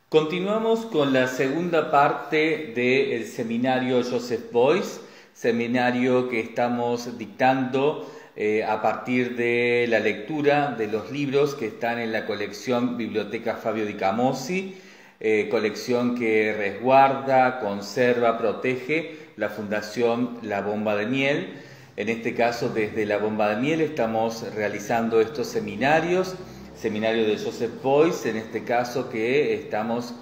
Continuamos con la segunda parte del seminario Joseph Beuys, seminario que estamos dictando a partir de la lectura de los libros que están en la colección Biblioteca Fabio Di Camossi, colección que resguarda, conserva, protege la Fundación La Bomba de Miel. En este caso, desde La Bomba de Miel estamos realizando estos seminarios. Seminario de Joseph Beuys, en este caso que estamos,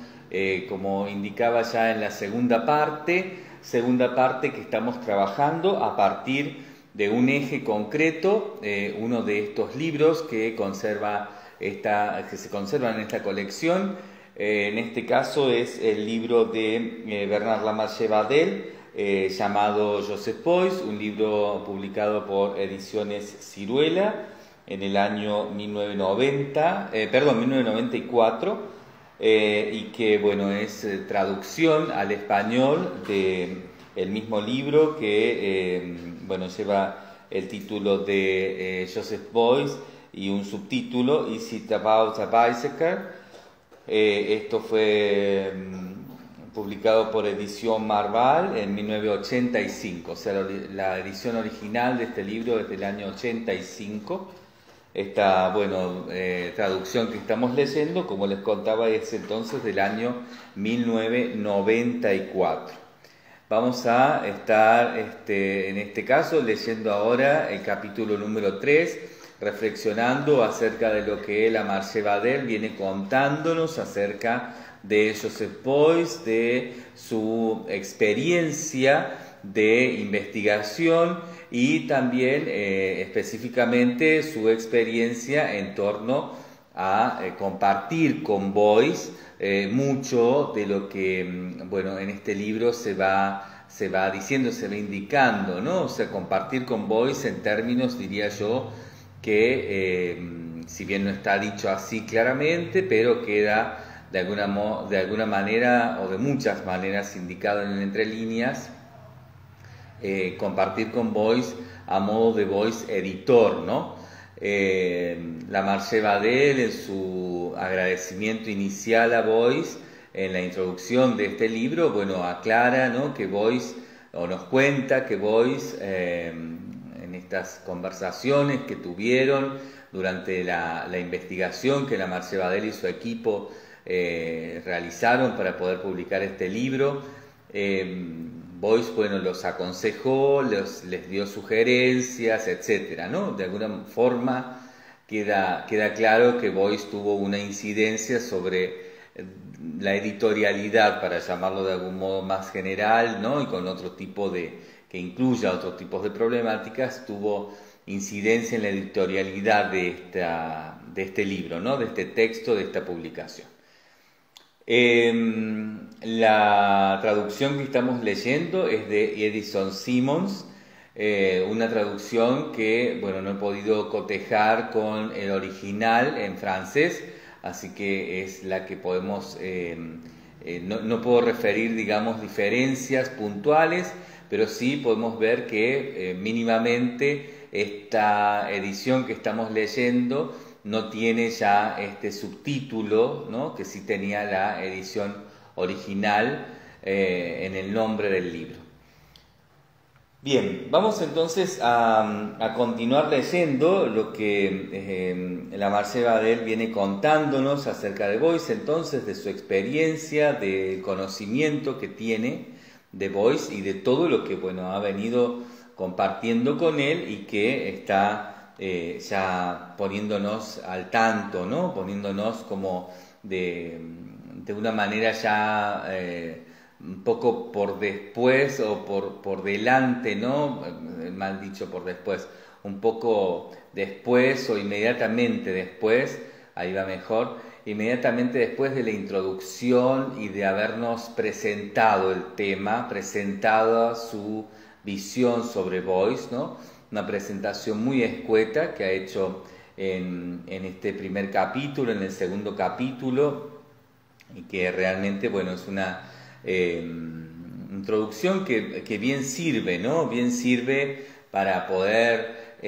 como indicaba ya en la segunda parte que estamos trabajando a partir de un eje concreto, uno de estos libros que se conservan en esta colección. En este caso es el libro de Bernard Lamarche-Badel, llamado Joseph Beuys, un libro publicado por Ediciones Siruela en el año 1994, y que bueno, es traducción al español de el mismo libro que bueno, lleva el título de Joseph Beuys y un subtítulo Is It About a Bicycle? Esto fue publicado por Edición Marval en 1985, o sea, la edición original de este libro es del año 85. Esta, bueno, traducción que estamos leyendo, como les contaba, es entonces del año 1994. Vamos a estar, en este caso, leyendo ahora el capítulo número 3, reflexionando acerca de lo que Lamarche-Badel viene contándonos acerca de Joseph Beuys, de su experiencia de investigación y también específicamente su experiencia en torno a compartir con Beuys mucho de lo que bueno, en este libro se va diciendo, se va indicando, ¿no? O sea, compartir con Beuys en términos, diría yo, que si bien no está dicho así claramente, pero queda de alguna manera o de muchas maneras indicado en entre líneas, compartir con Beuys a modo de Beuys editor, ¿no? Lamarche-Badel, en su agradecimiento inicial a Beuys, en la introducción de este libro, bueno, aclara, ¿no?, que Beuys, o nos cuenta que Beuys, en estas conversaciones que tuvieron durante la investigación que Lamarche-Badel y su equipo realizaron para poder publicar este libro, Beuys, bueno, los aconsejó, les dio sugerencias, etcétera, ¿no? De alguna forma queda claro que Beuys tuvo una incidencia sobre la editorialidad, para llamarlo de algún modo más general, ¿no? Y con otro tipo que incluya otros tipos de problemáticas, tuvo incidencia en la editorialidad de este libro, ¿no? De este texto, de esta publicación. La traducción que estamos leyendo es de Edison Simons, una traducción que, bueno, no he podido cotejar con el original en francés, así que es la que podemos, no puedo referir, digamos, diferencias puntuales, pero sí podemos ver que mínimamente esta edición que estamos leyendo no tiene ya este subtítulo, ¿no?, que sí tenía la edición original en el nombre del libro. Bien, vamos entonces a continuar leyendo lo que Lamarche-Badel viene contándonos acerca de Beuys, entonces, de su experiencia, del conocimiento que tiene de Beuys y de todo lo que, bueno, ha venido compartiendo con él y que está ya poniéndonos al tanto, ¿no? Poniéndonos como de una manera ya un poco por después o por delante, ¿no? Mal dicho, por después, un poco después o inmediatamente después, ahí va mejor, inmediatamente después de la introducción y de habernos presentado el tema, presentado su visión sobre Beuys, ¿no? Una presentación muy escueta que ha hecho en este primer capítulo, en el segundo capítulo, y que realmente, bueno, es una introducción que bien sirve, ¿no? Bien sirve para poder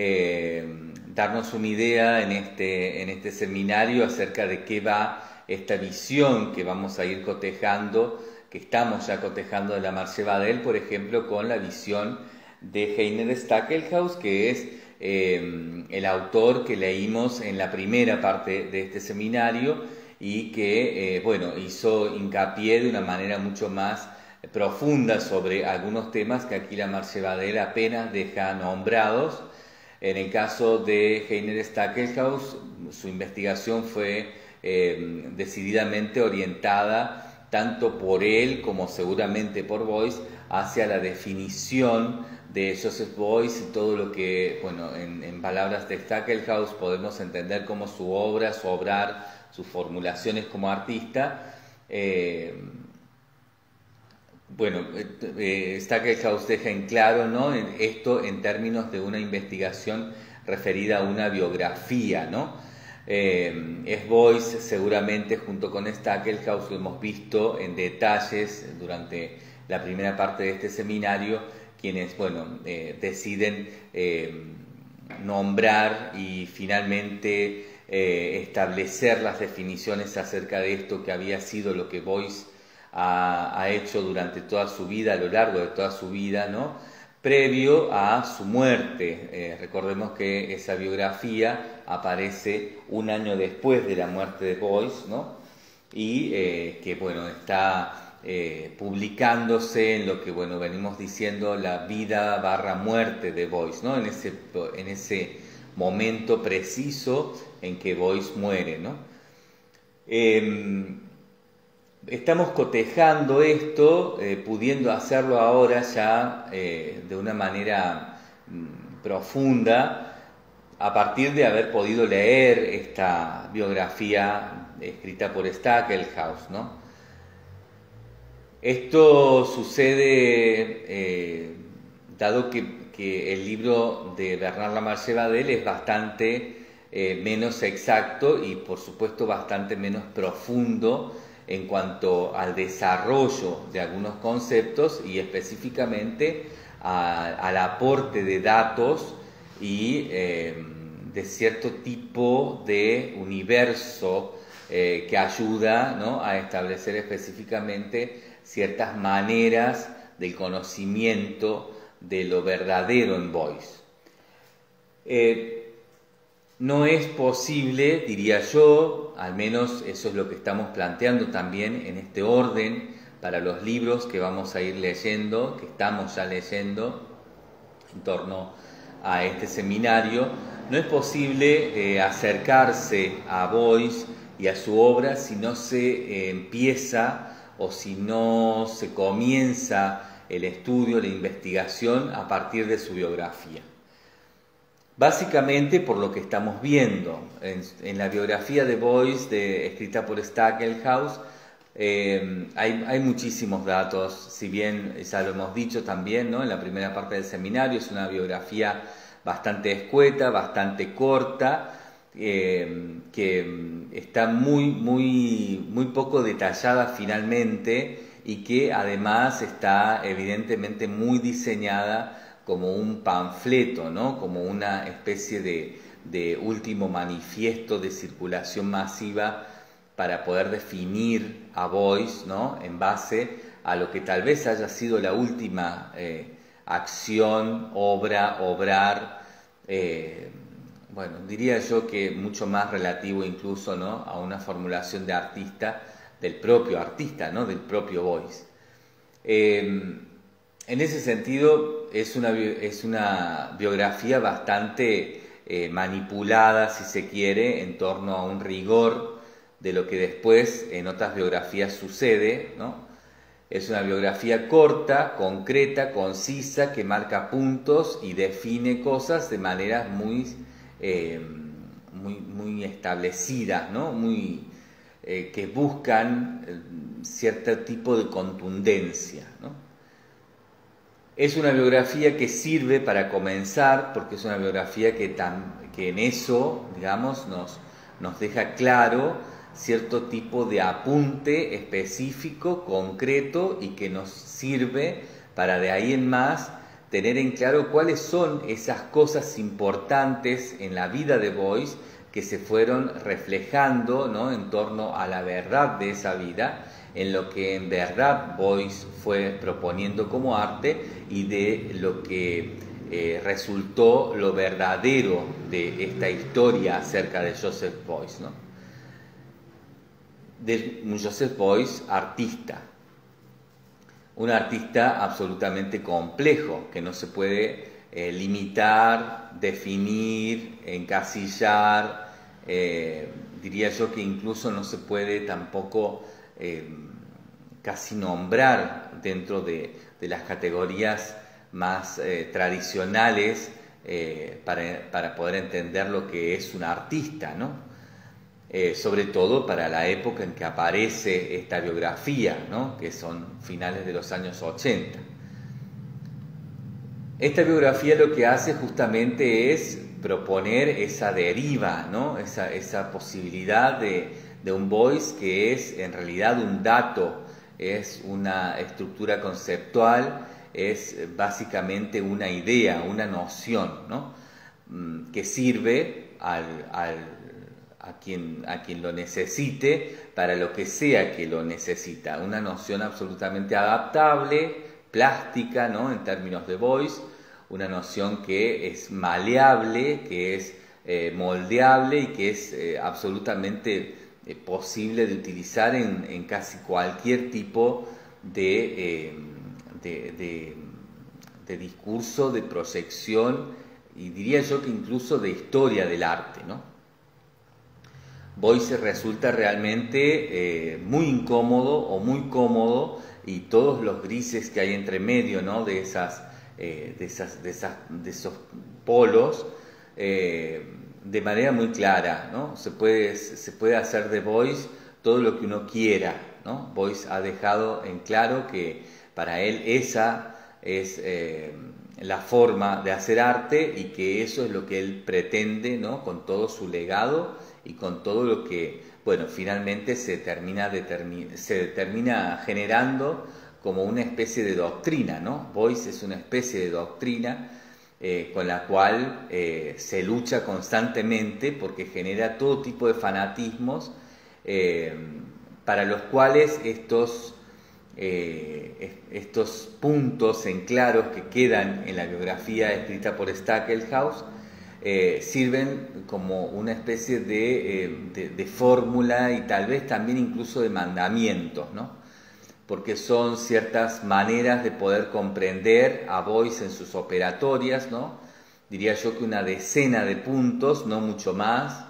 darnos una idea en este seminario acerca de qué va esta visión que vamos a ir cotejando, que estamos ya cotejando de la Marche Badel, por ejemplo, con la visión de Heiner Stackelhaus, que es el autor que leímos en la primera parte de este seminario y que, hizo hincapié de una manera mucho más profunda sobre algunos temas que aquí la Marche Badel apenas deja nombrados. En el caso de Heiner Stackelhaus, su investigación fue decididamente orientada tanto por él como seguramente por Beuys hacia la definición de Joseph Beuys y todo lo que, en palabras de Stackelhaus podemos entender como su obra, su obrar, sus formulaciones como artista. Stackelhaus deja en claro, ¿no?, esto en términos de una investigación referida a una biografía, ¿no? Es Beuys seguramente junto con Stackelhaus, lo hemos visto en detalles durante la primera parte de este seminario, quienes deciden nombrar y finalmente establecer las definiciones acerca de esto que había sido lo que Beuys ha hecho durante toda su vida, a lo largo de toda su vida, ¿no?, previo a su muerte. Recordemos que esa biografía aparece un año después de la muerte de Beuys, ¿no?, y está publicándose en lo que venimos diciendo la vida / muerte de Beuys, ¿no?, en ese momento preciso en que Beuys muere, ¿no? Estamos cotejando esto, pudiendo hacerlo ahora ya de una manera profunda, a partir de haber podido leer esta biografía escrita por Stackelhaus, ¿no? Esto sucede dado que el libro de Bernard Lamarche Badel es bastante menos exacto y por supuesto bastante menos profundo en cuanto al desarrollo de algunos conceptos y específicamente al aporte de datos y de cierto tipo de universo que ayuda, ¿no?, a establecer específicamente ciertas maneras del conocimiento de lo verdadero en Beuys. No es posible, diría yo, al menos eso es lo que estamos planteando también en este orden para los libros que vamos a ir leyendo, que estamos ya leyendo en torno a este seminario, no es posible acercarse a Beuys y a su obra si no se empieza o si no se comienza el estudio, la investigación a partir de su biografía. Básicamente por lo que estamos viendo en la biografía de Beuys escrita por Stackelhaus, hay muchísimos datos, si bien ya lo hemos dicho también, ¿no?, en la primera parte del seminario, es una biografía bastante escueta, bastante corta, que está muy poco detallada finalmente y que además está evidentemente muy diseñada como un panfleto, ¿no?, como una especie de último manifiesto de circulación masiva para poder definir a Beuys, ¿no?, en base a lo que tal vez haya sido la última acción, obrar, diría yo que mucho más relativo incluso, ¿no?, a una formulación de artista, del propio artista, ¿no?, del propio Beuys. En ese sentido es una biografía bastante manipulada, si se quiere, en torno a un rigor de lo que después en otras biografías sucede, ¿no? Es una biografía corta, concreta, concisa, que marca puntos y define cosas de maneras muy establecidas, ¿no?, que buscan cierto tipo de contundencia, ¿no? Es una biografía que sirve para comenzar, porque es una biografía que en eso, digamos, nos deja claro cierto tipo de apunte específico, concreto, y que nos sirve para de ahí en más tener en claro cuáles son esas cosas importantes en la vida de Beuys que se fueron reflejando, ¿no?, en torno a la verdad de esa vida, en lo que en verdad Beuys fue proponiendo como arte y de lo que resultó lo verdadero de esta historia acerca de Joseph Beuys, ¿no? De un Joseph Beuys artista, un artista absolutamente complejo, que no se puede limitar, definir, encasillar, diría yo que incluso no se puede tampoco casi nombrar dentro de las categorías más tradicionales para poder entender lo que es un artista, ¿no? Sobre todo para la época en que aparece esta biografía, ¿no?, que son finales de los años 80. Esta biografía lo que hace justamente es proponer esa deriva, ¿no?, esa posibilidad de un Beuys que es en realidad un dato, es una estructura conceptual, es básicamente una idea, una noción, ¿no?, que sirve a quien lo necesite para lo que sea que lo necesita. Una noción absolutamente adaptable, plástica, ¿no?, en términos de Beuys, una noción que es maleable, que es moldeable y que es absolutamente posible de utilizar en casi cualquier tipo de discurso, de proyección y diría yo que incluso de historia del arte, ¿no? Beuys resulta realmente muy incómodo o muy cómodo, y todos los grises que hay entre medio, ¿no?, de esos polos, de manera muy clara, ¿no? Se puede hacer de Beuys todo lo que uno quiera, ¿no? Beuys ha dejado en claro que para él esa es la forma de hacer arte y que eso es lo que él pretende, ¿no?, con todo su legado y con todo lo que, bueno, finalmente se termina generando como una especie de doctrina, ¿no? Beuys es una especie de doctrina con la cual se lucha constantemente porque genera todo tipo de fanatismos para los cuales estos puntos en claros que quedan en la biografía escrita por Stackelhaus sirven como una especie de fórmula y tal vez también incluso de mandamientos, ¿no? Porque son ciertas maneras de poder comprender a Beuys en sus operatorias, ¿no? Diría yo que una decena de puntos, no mucho más,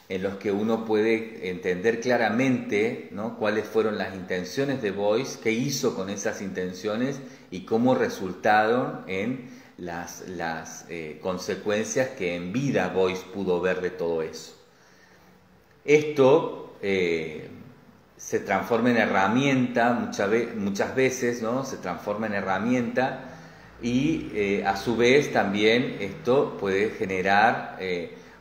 en los que uno puede entender claramente, ¿no?, cuáles fueron las intenciones de Beuys, qué hizo con esas intenciones y cómo resultaron en las consecuencias que en vida Beuys pudo ver de todo eso. Esto se transforma en herramienta muchas veces, ¿no?, se transforma en herramienta y a su vez también esto puede generar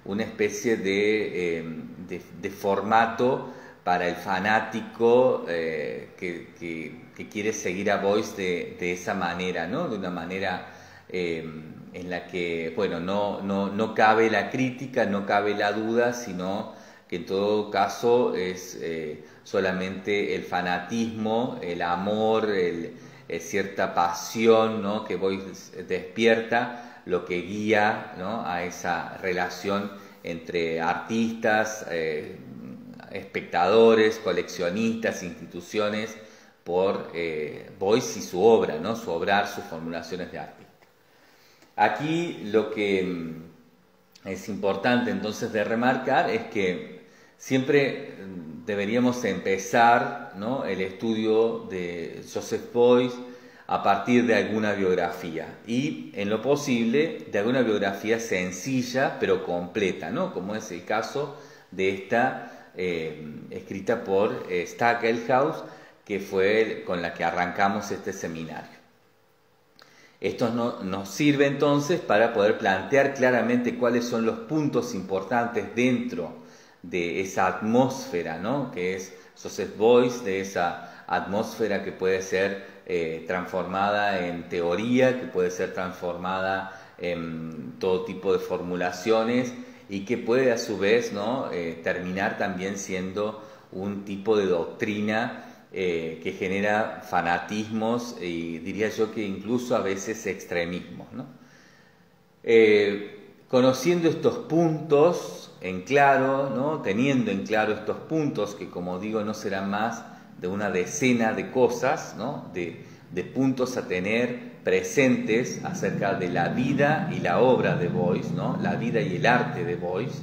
una especie de formato para el fanático que quiere seguir a Beuys de esa manera, ¿no?, de una manera en la que, bueno, no cabe la crítica, no cabe la duda, sino que en todo caso es solamente el fanatismo, el amor, cierta pasión, ¿no?, que Beuys despierta, lo que guía, ¿no?, a esa relación entre artistas, espectadores, coleccionistas, instituciones, por Beuys y su obra, ¿no?, su obrar, sus formulaciones de arte. Aquí lo que es importante entonces de remarcar es que siempre deberíamos empezar, ¿no?, el estudio de Joseph Beuys a partir de alguna biografía y, en lo posible, de alguna biografía sencilla pero completa, ¿no?, como es el caso de esta escrita por Stackelhaus, que fue con la que arrancamos este seminario. Esto nos sirve entonces para poder plantear claramente cuáles son los puntos importantes dentro de esa atmósfera, ¿no? Que es Joseph Beuys, de esa atmósfera que puede ser transformada en teoría, que puede ser transformada en todo tipo de formulaciones y que puede a su vez, ¿no? Terminar también siendo un tipo de doctrina que genera fanatismos y diría yo que incluso a veces extremismos, ¿no? Conociendo estos puntos en claro, ¿no? Teniendo en claro estos puntos que, como digo, no serán más de una decena de cosas, ¿no? de puntos a tener presentes acerca de la vida y la obra de Beuys, ¿no? La vida y el arte de Beuys.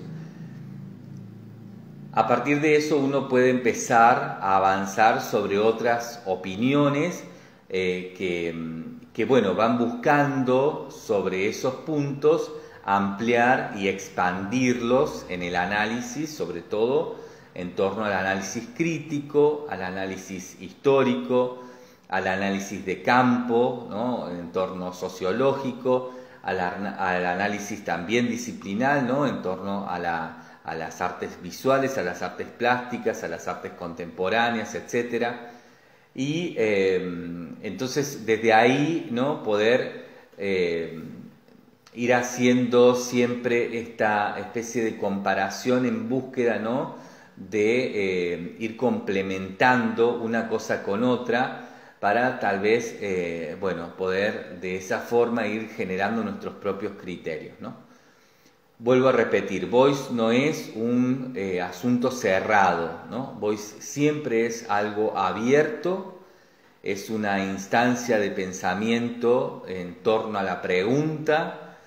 A partir de eso uno puede empezar a avanzar sobre otras opiniones que bueno, van buscando sobre esos puntos ampliar y expandirlos en el análisis, sobre todo en torno al análisis crítico, al análisis histórico, al análisis de campo, ¿no? En entorno sociológico, al análisis también disciplinar, ¿no? En torno a las artes visuales, a las artes plásticas, a las artes contemporáneas, etc. Y entonces desde ahí, ¿no? Poder ir haciendo siempre esta especie de comparación en búsqueda, ¿no? De ir complementando una cosa con otra para tal vez, bueno, poder de esa forma ir generando nuestros propios criterios, ¿no? Vuelvo a repetir, Beuys no es un asunto cerrado, ¿no? Beuys siempre es algo abierto, es una instancia de pensamiento en torno a la pregunta,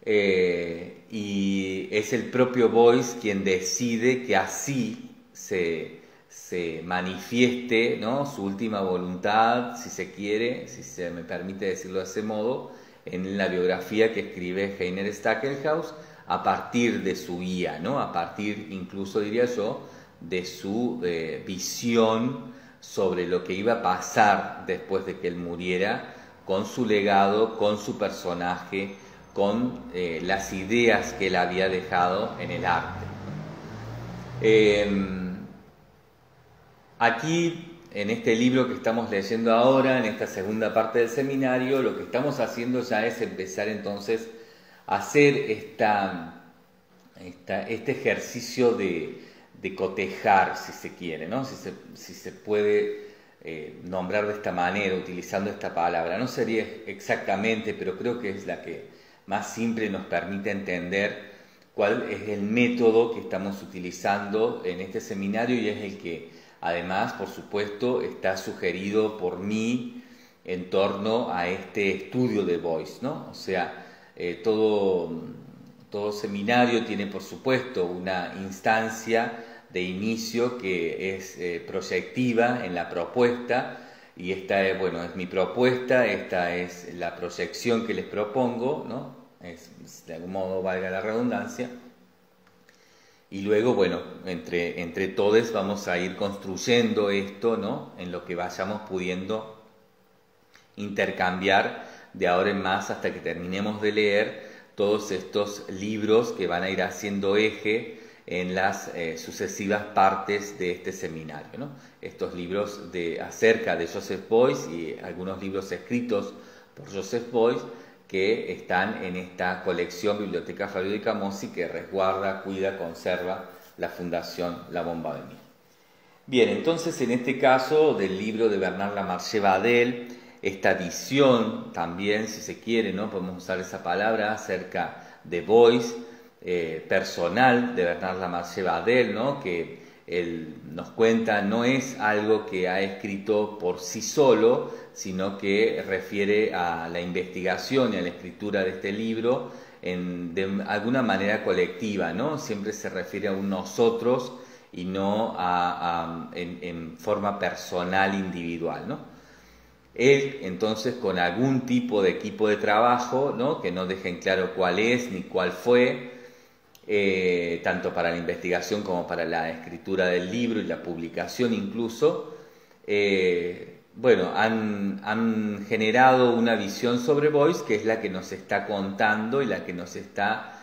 y es el propio Beuys quien decide que así se manifieste, ¿no? Su última voluntad, si se quiere, si se me permite decirlo de ese modo, en la biografía que escribe Heiner Stackelhaus a partir de su guía, ¿no? A partir incluso, diría yo, de su visión sobre lo que iba a pasar después de que él muriera, con su legado, con su personaje, con las ideas que él había dejado en el arte. Aquí, en este libro que estamos leyendo ahora, en esta segunda parte del seminario, lo que estamos haciendo ya es empezar entonces a hacer este ejercicio de cotejar, si se quiere, ¿no? Si se puede nombrar de esta manera, utilizando esta palabra. No sería exactamente, pero creo que es la que más simple nos permite entender cuál es el método que estamos utilizando en este seminario y es el que además, por supuesto, está sugerido por mí en torno a este estudio de Beuys, ¿no? O sea, todo seminario tiene, por supuesto, una instancia de inicio que es proyectiva en la propuesta, y esta es, bueno, es mi propuesta, esta es la proyección que les propongo, ¿no? De algún modo valga la redundancia. Y luego, bueno, entre todos vamos a ir construyendo esto, ¿no? En lo que vayamos pudiendo intercambiar de ahora en más hasta que terminemos de leer todos estos libros que van a ir haciendo eje en las sucesivas partes de este seminario, ¿no? Estos libros acerca de Joseph Beuys y algunos libros escritos por Joseph Beuys que están en esta colección Biblioteca Fabio Di Camossi que resguarda, cuida, conserva la Fundación La Bomba de Mí. Bien, entonces en este caso del libro de Bernard Lamarche Badel, esta edición también, si se quiere, ¿no? Podemos usar esa palabra acerca de Beuys, personal de Bernard Lamarche Badel, ¿no? Que él nos cuenta, no es algo que ha escrito por sí solo, sino que refiere a la investigación y a la escritura de este libro de alguna manera colectiva, ¿no? Siempre se refiere a un nosotros y no en forma personal, individual, ¿no? Él, entonces, con algún tipo de equipo de trabajo, ¿no? Que no dejen claro cuál es ni cuál fue, tanto para la investigación como para la escritura del libro y la publicación incluso, bueno, han generado una visión sobre Beuys que es la que nos está contando y la que nos está,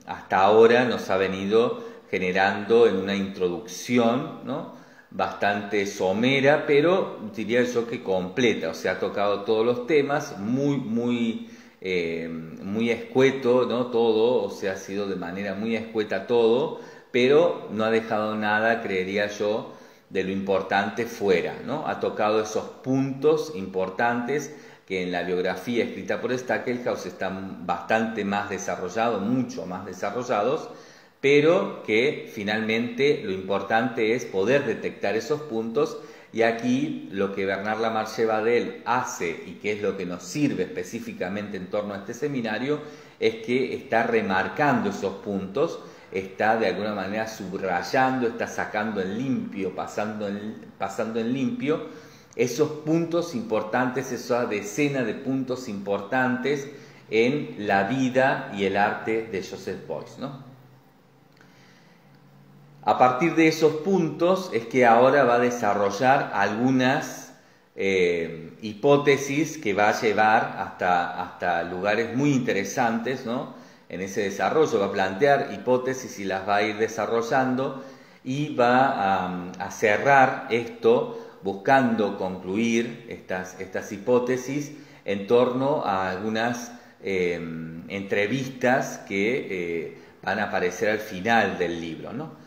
hasta ahora nos ha venido generando en una introducción, ¿no?, bastante somera, pero diría yo que completa, o sea, ha tocado todos los temas, muy escueto, ¿no?, todo, o sea, ha sido de manera muy escueta todo, pero no ha dejado nada, creería yo, de lo importante fuera, ¿no? Ha tocado esos puntos importantes que en la biografía escrita por Stackelhaus están bastante más desarrollados, mucho más desarrollados, pero que finalmente lo importante es poder detectar esos puntos, y aquí lo que Bernard Lamarche-Badel hace, y que es lo que nos sirve específicamente en torno a este seminario, es que está remarcando esos puntos, está de alguna manera subrayando, está sacando en limpio, pasando en limpio esos puntos importantes, esa decena de puntos importantes en la vida y el arte de Joseph Beuys, ¿no? A partir de esos puntos es que ahora va a desarrollar algunas hipótesis que va a llevar hasta lugares muy interesantes, ¿no?, en ese desarrollo. Va a plantear hipótesis y las va a ir desarrollando, y va a cerrar esto buscando concluir estas hipótesis en torno a algunas entrevistas que van a aparecer al final del libro, ¿no?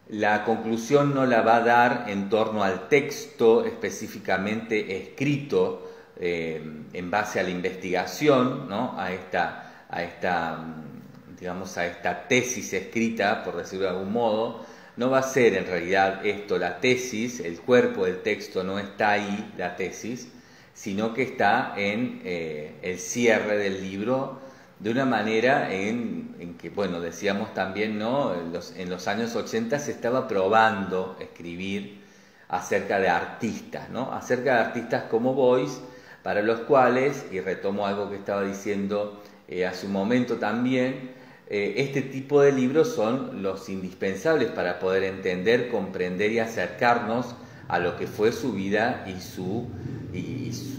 La conclusión no la va a dar en torno al texto específicamente escrito en base a la investigación, ¿no?, a esta tesis escrita, por decirlo de algún modo. No va a ser en realidad esto la tesis, el cuerpo del texto no está ahí, la tesis, sino que está en el cierre del libro, de una manera en que, bueno, decíamos también, ¿no?, en los años 80 se estaba probando escribir acerca de artistas, ¿no?, acerca de artistas como Beuys, para los cuales, y retomo algo que estaba diciendo hace un momento también, este tipo de libros son los indispensables para poder entender, comprender y acercarnos a lo que fue su vida y su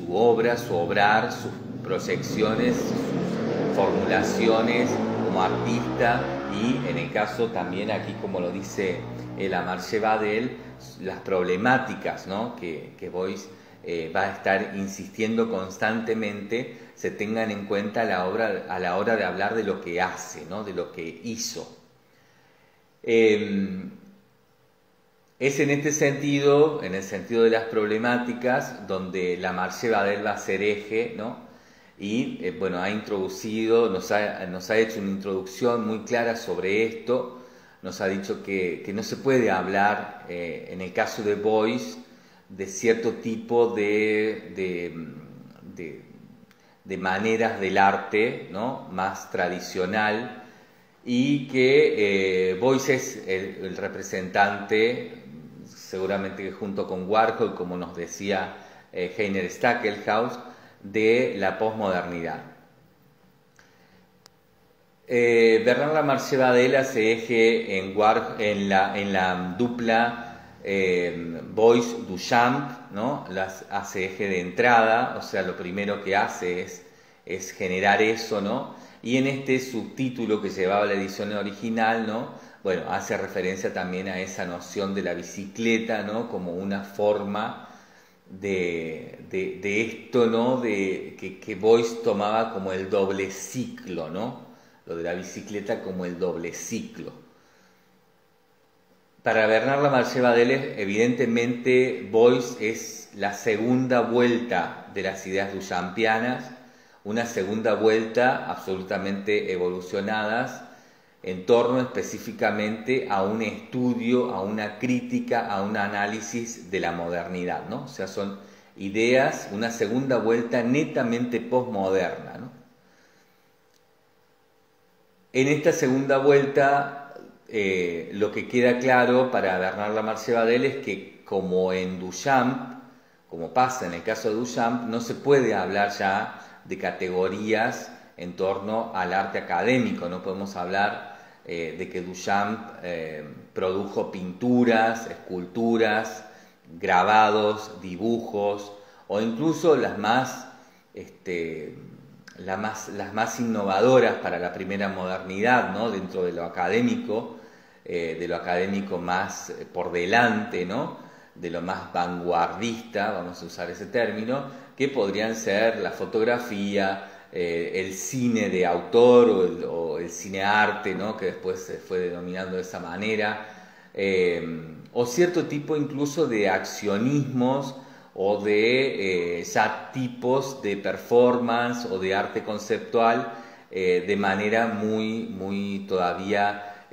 obra, su obrar, sus proyecciones, sus formulaciones como artista, y en el caso también aquí, como lo dice Lamarche-Badel, las problemáticas, ¿no?, que Beuys va a estar insistiendo constantemente se tengan en cuenta a la hora de hablar de lo que hace, ¿no?, de lo que hizo. Es en este sentido, en el sentido de las problemáticas, donde Lamarche-Badel va a ser eje, ¿no?, y bueno, ha introducido, nos ha hecho una introducción muy clara sobre esto. Nos ha dicho que no se puede hablar, en el caso de Beuys, de cierto tipo de maneras del arte, ¿no?, más tradicional, y que Beuys es el representante, seguramente que junto con Warhol, como nos decía Heiner Stackelhaus, de la posmodernidad. Bernard Lamarche-Badel hace eje en la dupla Beuys-Duchamp, ¿no?, hace eje de entrada, o sea, lo primero que hace es generar eso, ¿no?, y en este subtítulo que llevaba la edición original, ¿no?, bueno, hace referencia también a esa noción de la bicicleta, ¿no?, como una forma de esto, ¿no?, que Beuys tomaba como el doble ciclo, ¿no?, lo de la bicicleta como el doble ciclo. Para Bernard Lamarche-Badel, evidentemente, Beuys es la segunda vuelta de las ideas duchampianas, una segunda vuelta absolutamente evolucionadas en torno específicamente a un estudio, a una crítica, a un análisis de la modernidad, ¿no? O sea, son ideas, una segunda vuelta netamente posmoderna, ¿no? En esta segunda vuelta, lo que queda claro para Bernard Lamarche-Badel es que, como en Duchamp, como pasa en el caso de Duchamp, no se puede hablar ya de categorías en torno al arte académico. No podemos hablar de que Duchamp produjo pinturas, esculturas, grabados, dibujos, o incluso las más innovadoras para la primera modernidad, ¿no?, dentro de lo académico, de lo académico más por delante, ¿no? De lo más vanguardista, vamos a usar ese término, que podrían ser la fotografía, el cine de autor o el cinearte, ¿no? Que después se fue denominando de esa manera, o cierto tipo incluso de accionismos o de ya tipos de performance o de arte conceptual de manera muy todavía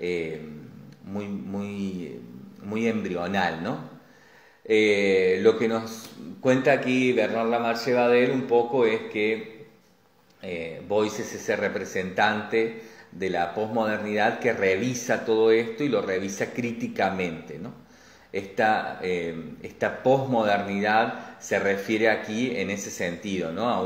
muy embrional, ¿no? Lo que nos cuenta aquí Bernard Lamarche Badel un poco es que Beuys es ese representante de la posmodernidad que revisa todo esto y lo revisa críticamente, ¿no? Esta posmodernidad se refiere aquí en ese sentido, ¿no? A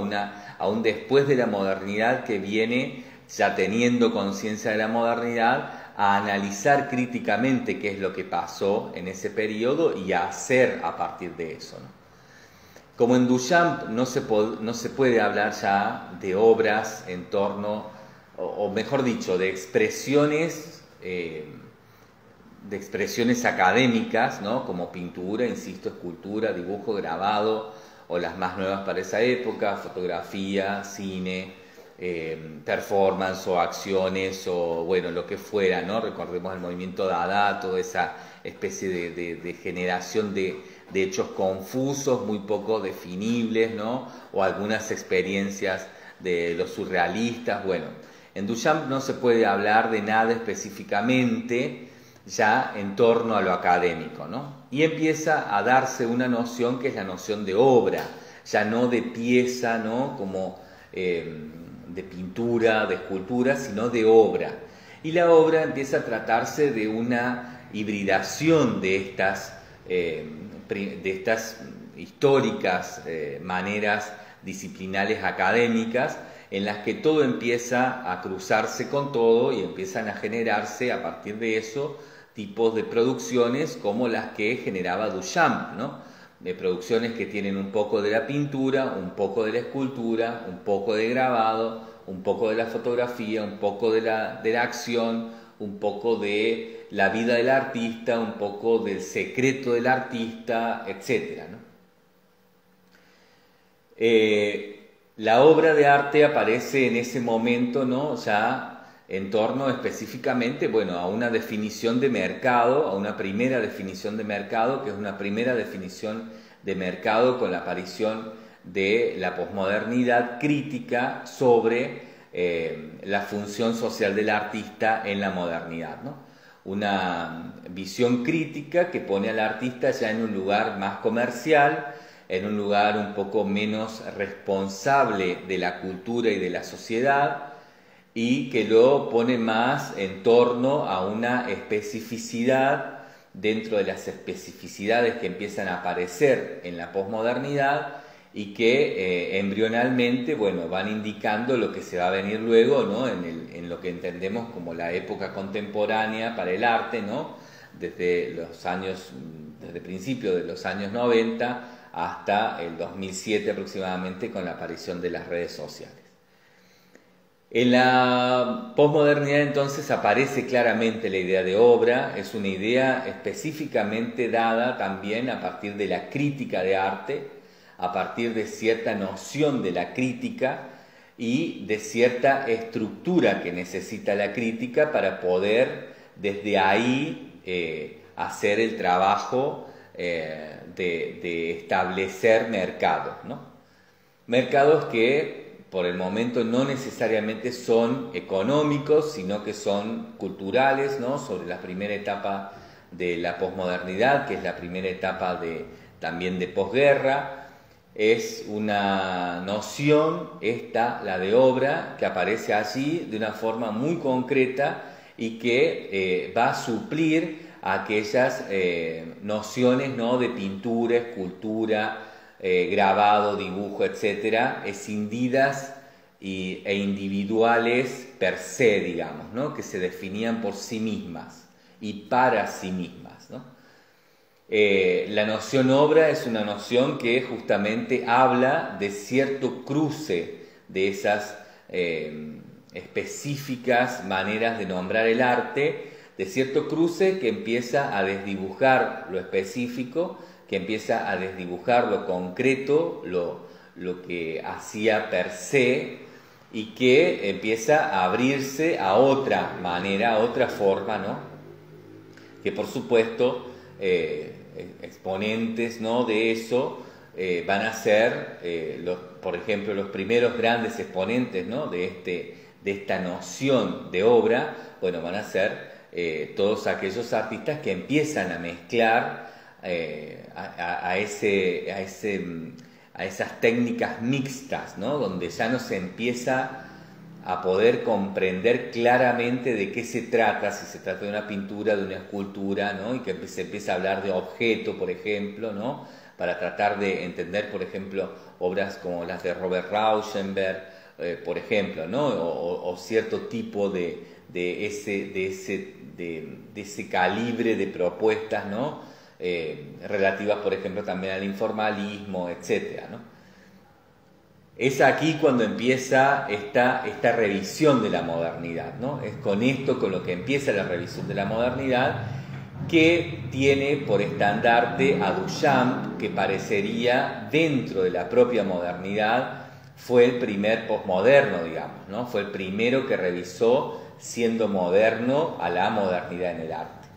un después de la modernidad que viene ya teniendo conciencia de la modernidad a analizar críticamente qué es lo que pasó en ese periodo y a hacer a partir de eso, ¿no? Como en Duchamp no se puede hablar ya de obras en torno, o mejor dicho, de expresiones académicas, ¿no? Como pintura, insisto, escultura, dibujo, grabado, o las más nuevas para esa época, fotografía, cine, performance o acciones o bueno, lo que fuera, ¿no? Recordemos el movimiento Dada, toda esa especie de generación de hechos confusos, muy poco definibles, ¿no? O algunas experiencias de los surrealistas. Bueno, en Duchamp no se puede hablar de nada específicamente ya en torno a lo académico, ¿no? Y empieza a darse una noción que es la noción de obra, ya no de pieza, ¿no? Como de pintura, de escultura, sino de obra. Y la obra empieza a tratarse de una hibridación de estas históricas maneras disciplinales académicas en las que todo empieza a cruzarse con todo y empiezan a generarse a partir de eso tipos de producciones como las que generaba Duchamp, ¿no? De producciones que tienen un poco de la pintura, un poco de la escultura, un poco de grabado, un poco de la fotografía, un poco de la acción, un poco de la vida del artista, un poco del secreto del artista, etc., ¿no? La obra de arte aparece en ese momento, ¿no? Ya en torno específicamente, bueno, a una definición de mercado, a una primera definición de mercado, que es una primera definición de mercado con la aparición de la posmodernidad crítica sobre la función social del artista en la modernidad, ¿no? Una visión crítica que pone al artista ya en un lugar más comercial, en un lugar un poco menos responsable de la cultura y de la sociedad, y que lo pone más en torno a una especificidad dentro de las especificidades que empiezan a aparecer en la posmodernidad y que embrionalmente, bueno, van indicando lo que se va a venir luego, ¿no? En lo que entendemos como la época contemporánea para el arte, ¿no? Desde principios de los años 90 hasta el 2007 aproximadamente, con la aparición de las redes sociales. En la posmodernidad entonces aparece claramente la idea de obra, es una idea específicamente dada también a partir de la crítica de arte, a partir de cierta noción de la crítica y de cierta estructura que necesita la crítica para poder desde ahí hacer el trabajo de establecer mercados, ¿no? Mercados que por el momento no necesariamente son económicos, sino que son culturales, ¿no? Sobre la primera etapa de la posmodernidad, que es la primera etapa también de posguerra. Es una noción, la de obra, que aparece allí de una forma muy concreta y que va a suplir aquellas nociones, ¿no? De pintura, escultura, grabado, dibujo, etcétera, escindidas e individuales per se, digamos, ¿no? Que se definían por sí mismas y para sí mismas, ¿no? La noción obra es una noción que justamente habla de cierto cruce de esas específicas maneras de nombrar el arte, de cierto cruce que empieza a desdibujar lo específico, que empieza a desdibujar lo concreto, lo que hacía per se, y que empieza a abrirse a otra manera, a otra forma, ¿no? Que por supuesto exponentes, ¿no?, de eso van a ser, por ejemplo, los primeros grandes exponentes, ¿no?, de esta noción de obra, bueno, van a ser todos aquellos artistas que empiezan a mezclar a esas técnicas mixtas, ¿no?, donde ya no se empieza a poder comprender claramente de qué se trata, si se trata de una pintura, de una escultura, ¿no?, y que se empieza a hablar de objeto, por ejemplo, ¿no?, para tratar de entender, por ejemplo, obras como las de Robert Rauschenberg, por ejemplo, ¿no?, o cierto tipo de ese calibre de propuestas, ¿no?, relativas, por ejemplo, también al informalismo, etcétera, ¿no? Es aquí cuando empieza esta revisión de la modernidad, ¿no? Es con esto con lo que empieza la revisión de la modernidad, que tiene por estandarte a Duchamp, que parecería dentro de la propia modernidad fue el primer posmoderno, digamos, ¿no? Fue el primero que revisó siendo moderno a la modernidad en el arte.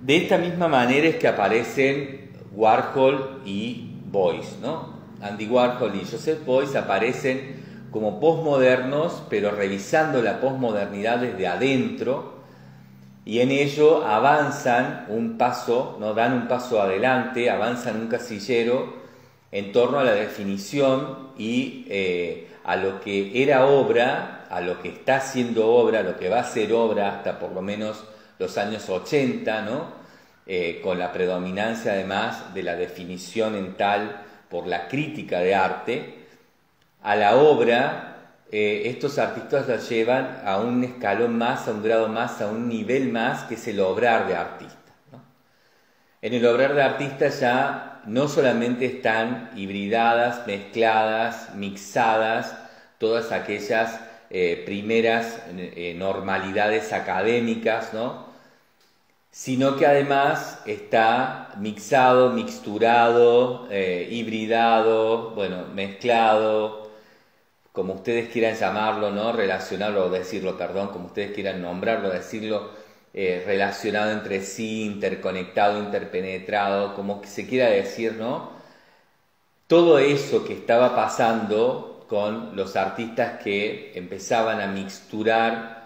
De esta misma manera es que aparecen Warhol y Beuys, ¿no? Andy Warhol y Joseph Beuys aparecen como posmodernos, pero revisando la posmodernidad desde adentro, y en ello avanzan un paso, ¿no?, dan un paso adelante, avanzan un casillero en torno a la definición y a lo que era obra, a lo que está siendo obra, a lo que va a ser obra hasta por lo menos los años 80, ¿no?, con la predominancia además de la definición en tal por la crítica de arte. A la obra, estos artistas la llevan a un escalón más, a un grado más, a un nivel más, que es el obrar de artista, ¿no? En el obrar de artista ya no solamente están hibridadas, mezcladas, mixadas, todas aquellas primeras normalidades académicas, ¿no?, sino que además está mixado, mixturado, hibridado, bueno, mezclado, como ustedes quieran llamarlo, ¿no?, relacionarlo o decirlo, perdón, como ustedes quieran nombrarlo, decirlo, relacionado entre sí, interconectado, interpenetrado, como que se quiera decir, ¿no? Todo eso que estaba pasando con los artistas que empezaban a mixturar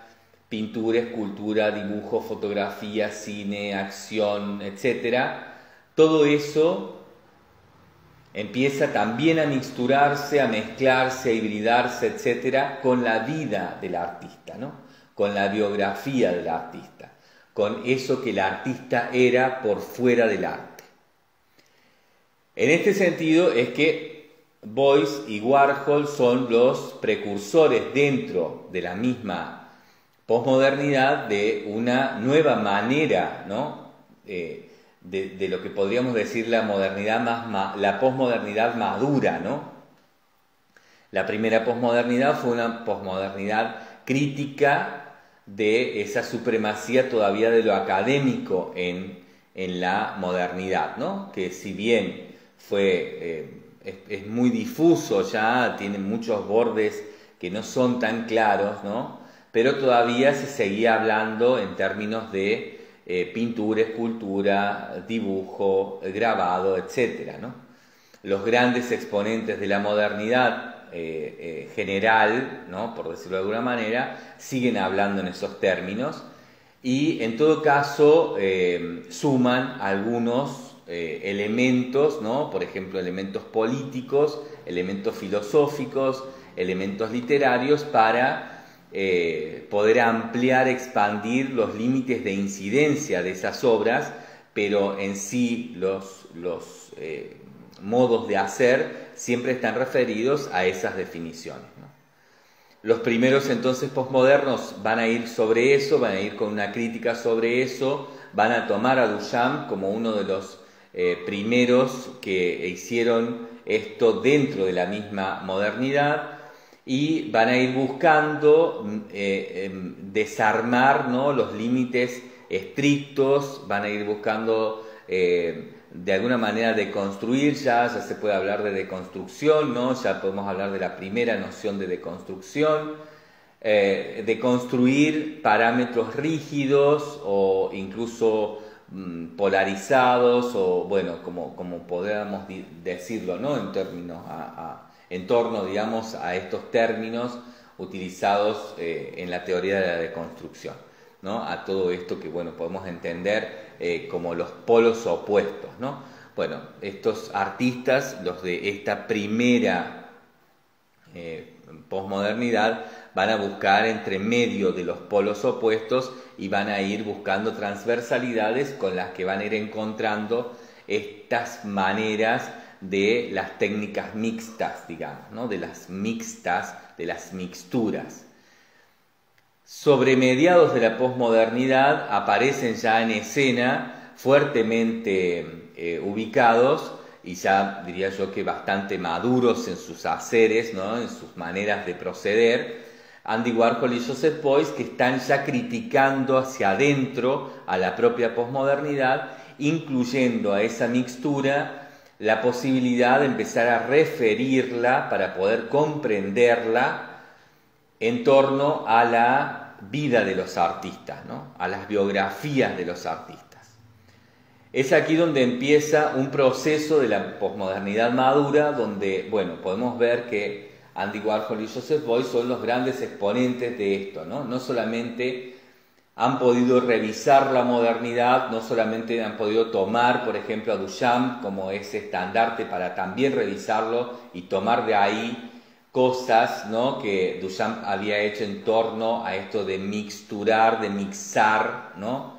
pintura, escultura, dibujo, fotografía, cine, acción, etcétera, todo eso empieza también a mixturarse, a mezclarse, a hibridarse, etcétera, con la vida del artista, ¿no?, con la biografía del artista, con eso que el artista era por fuera del arte. En este sentido es que Beuys y Warhol son los precursores dentro de la misma posmodernidad de una nueva manera, ¿no?, de lo que podríamos decir la modernidad la posmodernidad madura, ¿no? La primera posmodernidad fue una posmodernidad crítica de esa supremacía todavía de lo académico en la modernidad, ¿no?, que si bien es muy difuso ya, tiene muchos bordes que no son tan claros, ¿no?, pero todavía se seguía hablando en términos de pintura, escultura, dibujo, grabado, etc., ¿no? Los grandes exponentes de la modernidad general, ¿no?, por decirlo de alguna manera, siguen hablando en esos términos, y en todo caso suman algunos elementos, ¿no?, por ejemplo, elementos políticos, elementos filosóficos, elementos literarios, para poder ampliar, expandir los límites de incidencia de esas obras, pero en sí los modos de hacer siempre están referidos a esas definiciones, ¿no? Los primeros entonces posmodernos van a ir sobre eso, van a ir con una crítica sobre eso, van a tomar a Duchamp como uno de los primeros que hicieron esto dentro de la misma modernidad, y van a ir buscando desarmar, ¿no?, los límites estrictos, van a ir buscando de alguna manera deconstruir, ya se puede hablar de deconstrucción, ¿no? Ya podemos hablar de la primera noción de deconstrucción, de construir parámetros rígidos o incluso polarizados, o bueno, como podríamos decirlo, ¿no?, en torno, digamos, a estos términos utilizados en la teoría de la deconstrucción, ¿no?, a todo esto que, bueno, podemos entender como los polos opuestos, ¿no? Bueno, estos artistas, los de esta primera posmodernidad, van a buscar entre medio de los polos opuestos y van a ir buscando transversalidades con las que van a ir encontrando estas maneras de las técnicas mixtas, digamos, ¿no?, de las mixtas, de las mixturas. Sobre mediados de la posmodernidad aparecen ya en escena, fuertemente ubicados y ya diría yo que bastante maduros en sus haceres, ¿no?, en sus maneras de proceder, Andy Warhol y Joseph Beuys, que están ya criticando hacia adentro a la propia posmodernidad, incluyendo a esa mixtura la posibilidad de empezar a referirla para poder comprenderla en torno a la vida de los artistas, ¿no?, a las biografías de los artistas. Es aquí donde empieza un proceso de la posmodernidad madura, donde, bueno, podemos ver que Andy Warhol y Joseph Beuys son los grandes exponentes de esto, ¿no? No solamente han podido revisar la modernidad, no solamente han podido tomar, por ejemplo, a Duchamp como ese estandarte para también revisarlo y tomar de ahí cosas, ¿no?, que Duchamp había hecho en torno a esto de mixturar, de mixar, ¿no?,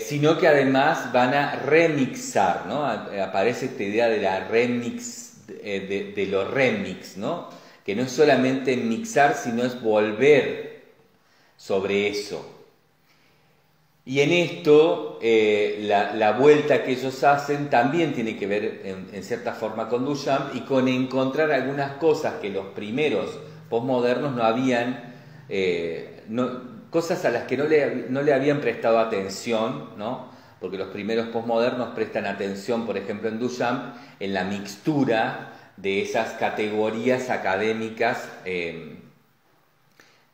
sino que además van a remixar, ¿no? Aparece esta idea de la remix, de lo remix, ¿no?, que no es solamente mixar, sino es volver sobre eso. Y en esto, la vuelta que ellos hacen también tiene que ver en cierta forma con Duchamp y con encontrar algunas cosas que los primeros postmodernos no habían, cosas a las que no le habían prestado atención, ¿no?, porque los primeros postmodernos prestan atención, por ejemplo, en Duchamp, en la mixtura de esas categorías académicas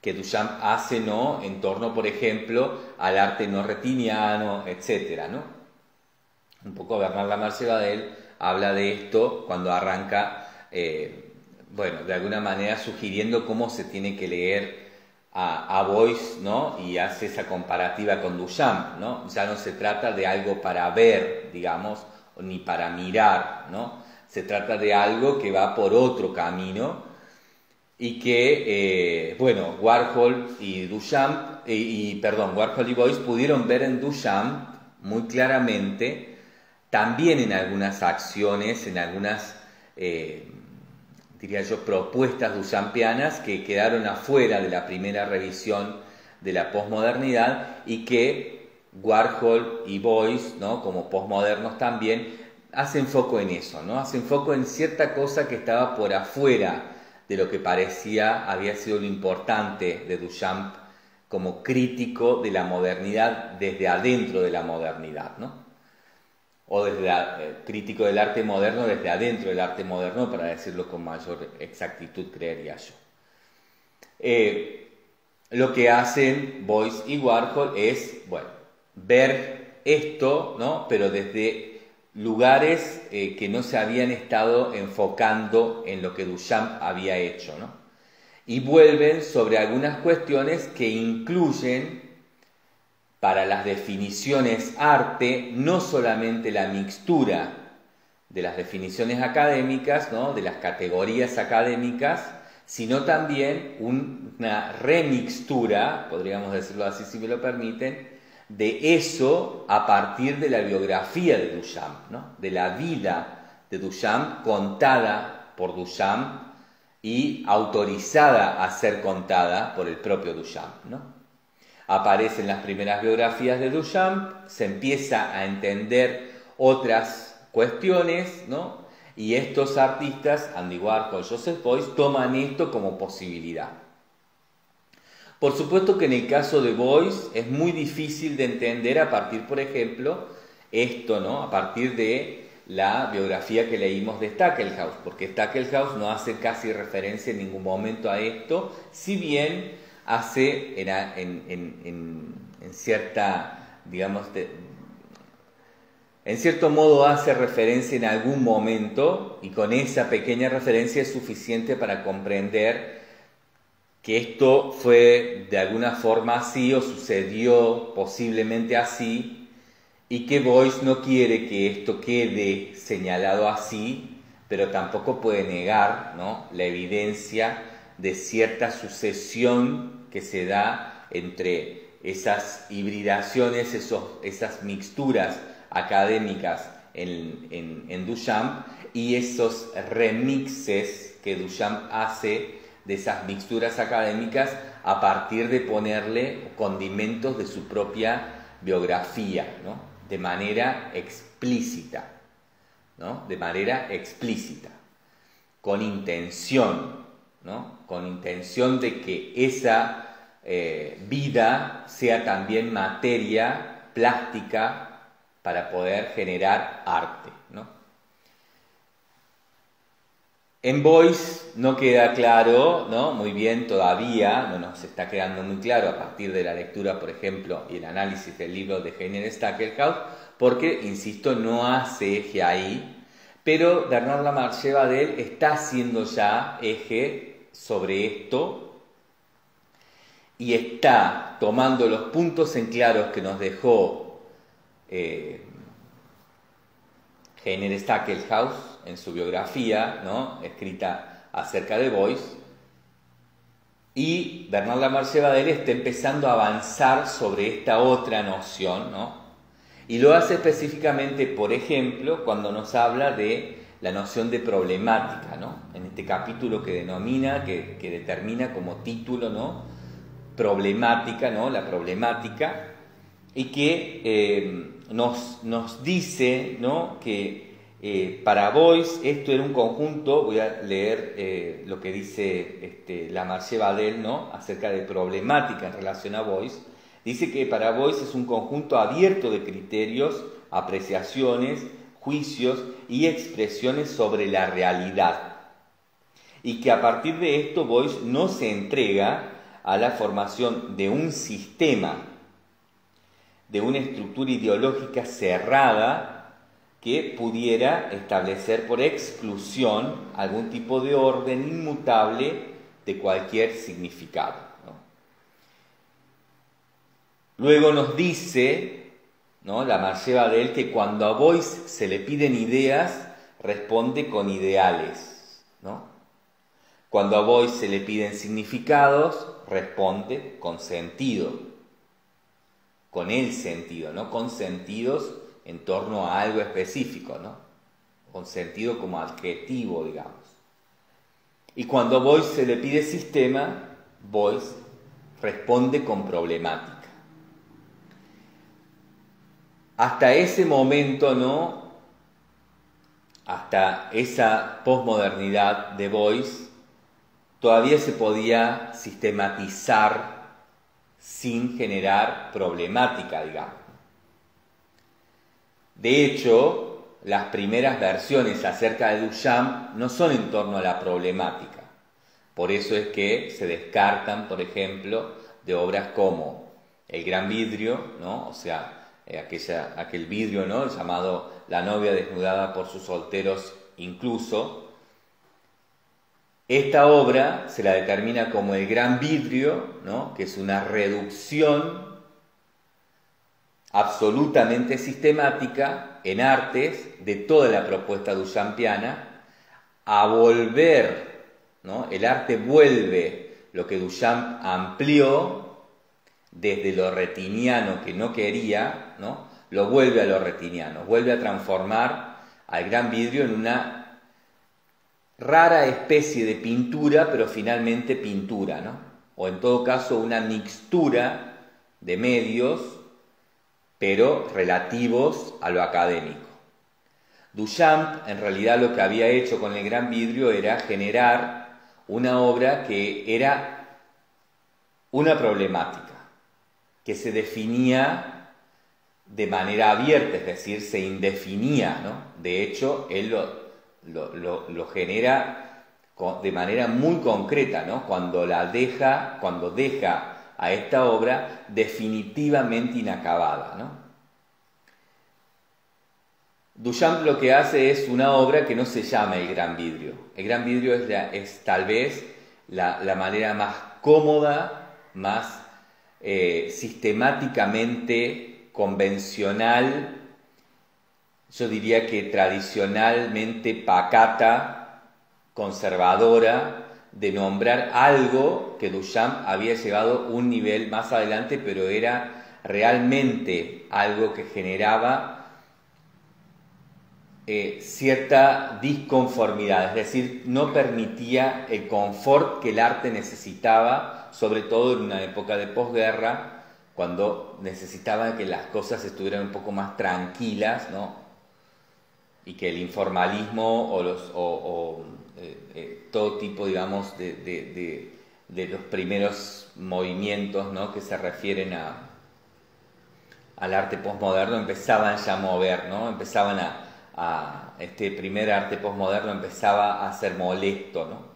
que Duchamp hace, ¿no?, en torno, por ejemplo, al arte no retiniano, etcétera, ¿no? Un poco Bernard Lamarche-Badel habla de esto cuando arranca, bueno, de alguna manera sugiriendo cómo se tiene que leer a Beuys, ¿no?, y hace esa comparativa con Duchamp, ¿no? Ya no se trata de algo para ver, digamos, ni para mirar, ¿no? Se trata de algo que va por otro camino y que, bueno, Warhol y Warhol y Beuys pudieron ver en Duchamp muy claramente, también en algunas acciones, en algunas, diría yo, propuestas duchampianas que quedaron afuera de la primera revisión de la posmodernidad y que Warhol y Beuys, ¿no?, como posmodernos también, hacen foco en eso, ¿no? Hacen foco en cierta cosa que estaba por afuera de lo que parecía había sido lo importante de Duchamp como crítico de la modernidad desde adentro de la modernidad, ¿no? O desde crítico del arte moderno desde adentro del arte moderno, para decirlo con mayor exactitud, creería yo. Lo que hacen Beuys y Warhol es, bueno, ver esto, ¿no?, pero desde lugares que no se habían estado enfocando en lo que Duchamp había hecho, ¿no? Y vuelven sobre algunas cuestiones que incluyen para las definiciones arte no solamente la mixtura de las definiciones académicas, ¿no?, de las categorías académicas, sino también una remixtura, podríamos decirlo así si me lo permiten, de eso a partir de la biografía de Duchamp, ¿no?, de la vida de Duchamp contada por Duchamp y autorizada a ser contada por el propio Duchamp, ¿no? Aparecen las primeras biografías de Duchamp, se empieza a entender otras cuestiones, ¿no?, Y estos artistas, Andy Warhol, Joseph Beuys, toman esto como posibilidad. Por supuesto que en el caso de Beuys es muy difícil de entender a partir, por ejemplo, esto, ¿no? A partir de la biografía que leímos de Stackelhaus, porque Stackelhaus no hace casi referencia en ningún momento a esto, si bien hace en cierta, digamos, en cierto modo hace referencia en algún momento, y con esa pequeña referencia es suficiente para comprender que esto fue de alguna forma así o sucedió posiblemente así, y que Beuys no quiere que esto quede señalado así, pero tampoco puede negar, ¿no?, la evidencia de cierta sucesión que se da entre esas hibridaciones, esas mixturas académicas en Duchamp y esos remixes que Duchamp hace de esas mixturas académicas a partir de ponerle condimentos de su propia biografía, ¿no?, de manera explícita, ¿no?, de manera explícita, con intención, ¿no?, con intención de que esa vida sea también materia plástica para poder generar arte, ¿no? En Beuys no queda claro, ¿no?, muy bien todavía, no nos está quedando muy claro a partir de la lectura, por ejemplo, y el análisis del libro de Heiner Stackelhaus, porque, insisto, no hace eje ahí, pero Bernard Lamarche Badel está haciendo ya eje sobre esto y está tomando los puntos en claros que nos dejó Heiner Stackelhaus en su biografía, ¿no?, escrita acerca de Beuys, y Bernard Lamarche Badel está empezando a avanzar sobre esta otra noción, ¿no?, y lo hace específicamente, por ejemplo, cuando nos habla de la noción de problemática, ¿no?, en este capítulo que denomina, que determina como título, ¿no?, problemática, ¿no?, la problemática, y que nos dice, ¿no?, que para Beuys esto era un conjunto. Voy a leer lo que dice Lamarche Badel, ¿no?, acerca de problemática en relación a Beuys. Dice que para Beuys es un conjunto abierto de criterios, apreciaciones, juicios y expresiones sobre la realidad, y que a partir de esto Beuys no se entrega a la formación de un sistema, de una estructura ideológica cerrada que pudiera establecer por exclusión algún tipo de orden inmutable de cualquier significado, ¿no? Luego nos dice, ¿no?, Lamarche Badel, que cuando a Beuys se le piden ideas, responde con ideales, ¿no? Cuando a Beuys se le piden significados, responde con sentido, con el sentido, no con sentidos en torno a algo específico, ¿no?, con sentido como adjetivo, digamos. Y cuando a Beuys se le pide sistema, Beuys responde con problemática. Hasta ese momento, ¿no?, hasta esa posmodernidad de Beuys, todavía se podía sistematizar sin generar problemática, digamos. De hecho, las primeras versiones acerca de Duchamp no son en torno a la problemática. Por eso es que se descartan, por ejemplo, de obras como El Gran Vidrio, ¿no?, o sea, aquel vidrio, ¿no?, llamado La novia desnudada por sus solteros incluso. Esta obra se la determina como El Gran Vidrio, ¿no?, que es una reducción absolutamente sistemática en artes de toda la propuesta duchampiana, a volver, ¿no?, el arte vuelve lo que Duchamp amplió desde lo retiniano, que no quería, ¿no?, lo vuelve a lo retiniano, vuelve a transformar al Gran Vidrio en una rara especie de pintura, pero finalmente pintura, ¿no?, o en todo caso una mixtura de medios, pero relativos a lo académico. Duchamp en realidad lo que había hecho con el gran vidrio era generar una obra que era una problemática, que se definía de manera abierta, es decir, se indefinía, ¿no? De hecho, él lo genera de manera muy concreta, ¿no? Cuando deja a esta obra definitivamente inacabada, ¿no? Duchamp lo que hace es una obra que no se llama El Gran Vidrio. El Gran Vidrio es tal vez la manera más cómoda, más sistemáticamente convencional, yo diría que tradicionalmente pacata, conservadora, de nombrar algo que Duchamp había llegado un nivel más adelante, pero era realmente algo que generaba cierta disconformidad, es decir, no permitía el confort que el arte necesitaba, sobre todo en una época de posguerra, cuando necesitaba que las cosas estuvieran un poco más tranquilas, ¿no? Y que el informalismo o todo tipo, digamos, de los primeros movimientos, ¿no? Que se refieren al arte posmoderno empezaban ya a mover, ¿no? Empezaban este primer arte posmoderno empezaba a ser molesto, ¿no?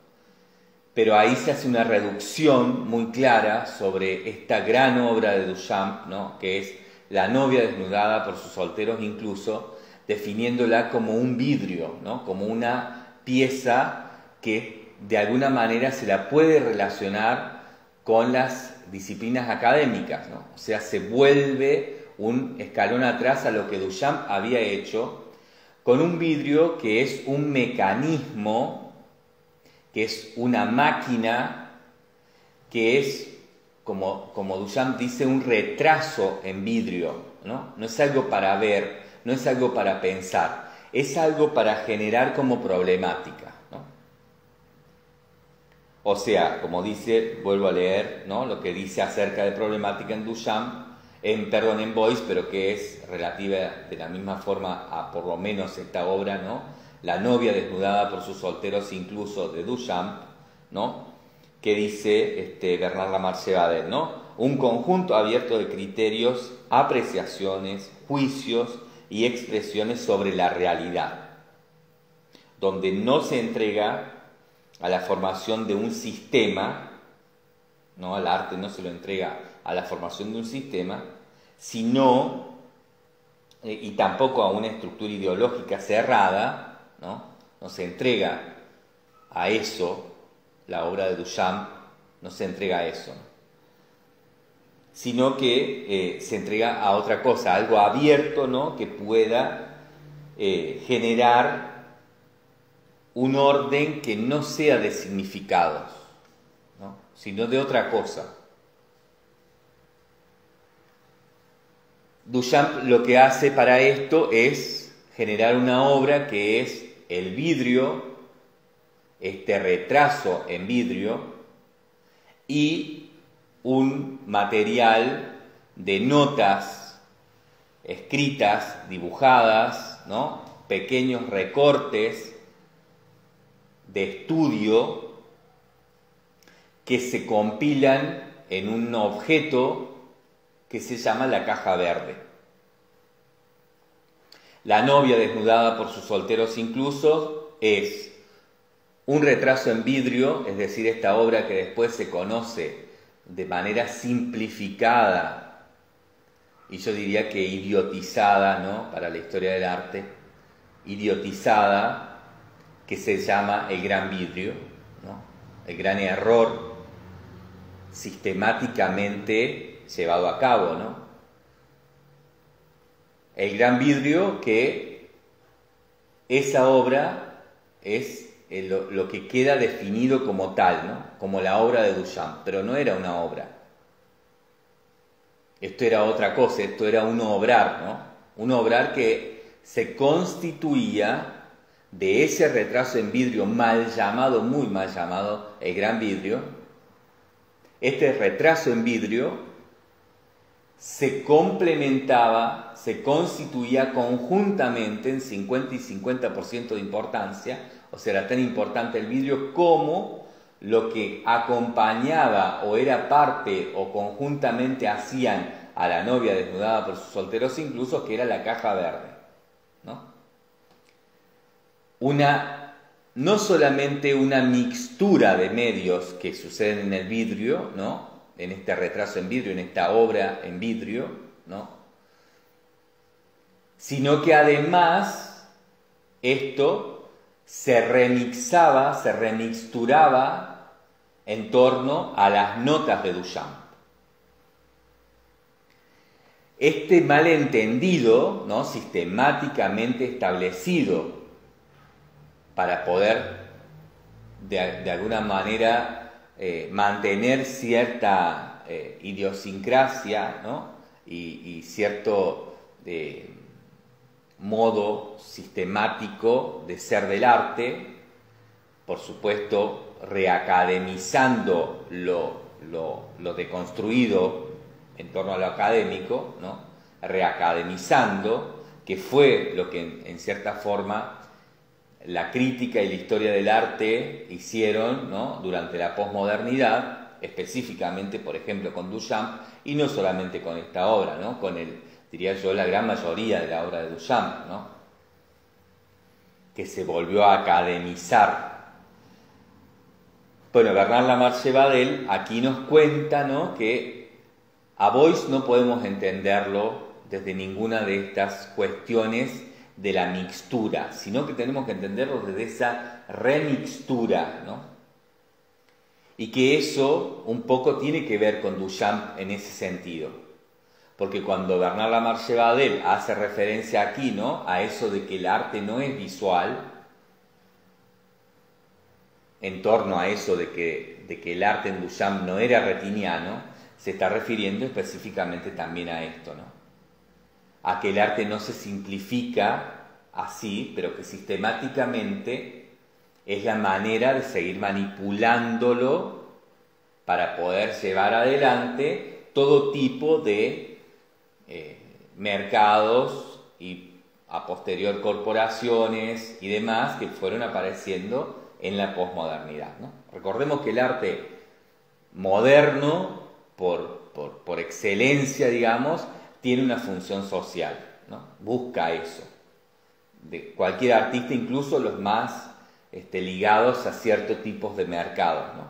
Pero ahí se hace una reducción muy clara sobre esta gran obra de Duchamp, ¿no? Que es La novia desnudada por sus solteros, incluso definiéndola como un vidrio, ¿no? Como una pieza que de alguna manera se la puede relacionar con las disciplinas académicas, ¿no? O sea, se vuelve un escalón atrás a lo que Duchamp había hecho con un vidrio que es un mecanismo, que es una máquina, que es, como Duchamp dice, un retraso en vidrio, ¿no? No es algo para ver, no es algo para pensar, es algo para generar como problemática, ¿no? O sea, como dice, vuelvo a leer, ¿no? Lo que dice acerca de problemática en Duchamp, en Boyce, pero que es relativa de la misma forma a por lo menos esta obra, ¿no? La novia desnudada por sus solteros, incluso de Duchamp, ¿no? Que dice Bernard Lamarche de él, ¿no? Un conjunto abierto de criterios, apreciaciones, juicios y expresiones sobre la realidad, donde no se entrega a la formación de un sistema, ¿no? Al arte no se lo entrega a la formación de un sistema, sino, y tampoco a una estructura ideológica cerrada, ¿no? No se entrega a eso, la obra de Duchamp no se entrega a eso, sino que se entrega a otra cosa, algo abierto, ¿no? Que pueda generar un orden que no sea de significados, ¿no? Sino de otra cosa. Duchamp lo que hace para esto es generar una obra que es el vidrio, este retraso en vidrio, y un material de notas escritas, dibujadas, ¿no? Pequeños recortes de estudio que se compilan en un objeto que se llama la caja verde. La novia desnudada por sus solteros incluso es un retraso en vidrio, es decir, esta obra que después se conoce de manera simplificada y yo diría que idiotizada, ¿no? Para la historia del arte, idiotizada, que se llama El Gran Vidrio, ¿no? El gran error sistemáticamente llevado a cabo, ¿no? El Gran Vidrio, que esa obra es lo que queda definido como tal, ¿no? Como la obra de Duchamp, pero no era una obra. Esto era otra cosa, esto era un obrar, ¿no? Un obrar que se constituía de ese retraso en vidrio mal llamado, muy mal llamado, el Gran Vidrio. Este retraso en vidrio se complementaba, se constituía conjuntamente en 50 y 50% de importancia, o sea, era tan importante el vidrio como lo que acompañaba o era parte o conjuntamente hacían a la novia desnudada por sus solteros incluso, que era la caja verde, ¿no? No solamente una mixtura de medios que suceden en el vidrio, ¿no? En este retraso en vidrio, en esta obra en vidrio, ¿no? Sino que además esto se remixaba, se remixturaba en torno a las notas de Duchamp. Este malentendido, ¿no? Sistemáticamente establecido para poder de alguna manera mantener cierta idiosincrasia, ¿no? y cierto modo sistemático de ser del arte, por supuesto reacademizando lo deconstruido en torno a lo académico, ¿no? Reacademizando, que fue lo que en cierta forma la crítica y la historia del arte hicieron, ¿no? Durante la posmodernidad, específicamente, por ejemplo, con Duchamp, y no solamente con esta obra, ¿no? Con diría yo, la gran mayoría de la obra de Duchamp, ¿no? Que se volvió a academizar. Bueno, Bernard Lamarche Badel aquí nos cuenta, ¿no? Que a Beuys no podemos entenderlo desde ninguna de estas cuestiones de la mixtura, sino que tenemos que entenderlo desde esa remixtura, ¿no? Y que eso un poco tiene que ver con Duchamp en ese sentido. Porque cuando Bernard Lamarche Badel hace referencia aquí, ¿no? A eso de que el arte no es visual, en torno a eso de que el arte en Duchamp no era retiniano, se está refiriendo específicamente también a esto, ¿no? A que el arte no se simplifica así, pero que sistemáticamente es la manera de seguir manipulándolo para poder llevar adelante todo tipo de mercados y a posterior corporaciones y demás que fueron apareciendo en la posmodernidad, ¿no? Recordemos que el arte moderno, por excelencia, digamos, tiene una función social, ¿no? Busca eso. De cualquier artista, incluso los más ligados a ciertos tipos de mercados, ¿no?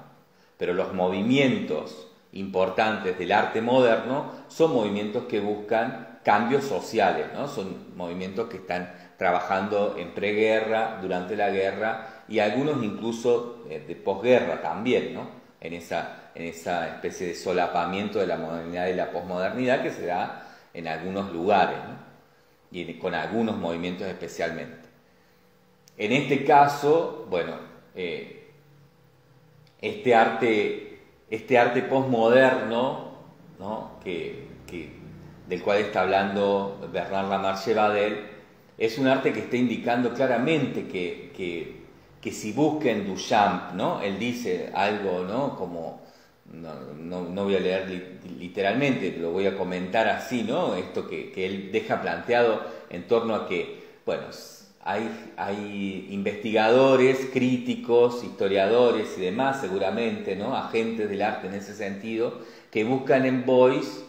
Pero los movimientos importantes del arte moderno son movimientos que buscan cambios sociales, ¿no? Son movimientos que están trabajando en preguerra, durante la guerra y algunos incluso de posguerra también, ¿no? En esa especie de solapamiento de la modernidad y la posmodernidad que se da en algunos lugares, ¿no? Y con algunos movimientos especialmente. En este caso, bueno, este arte posmoderno, ¿no? Del cual está hablando Bernard Lamarche Badel, es un arte que está indicando claramente que si busca en Duchamp, ¿no? Él dice algo, ¿no? Como, no voy a leer literalmente, lo voy a comentar así, ¿no? Esto que él deja planteado en torno a que, bueno, hay investigadores, críticos, historiadores y demás, seguramente, ¿no? Agentes del arte en ese sentido, que buscan en Beuys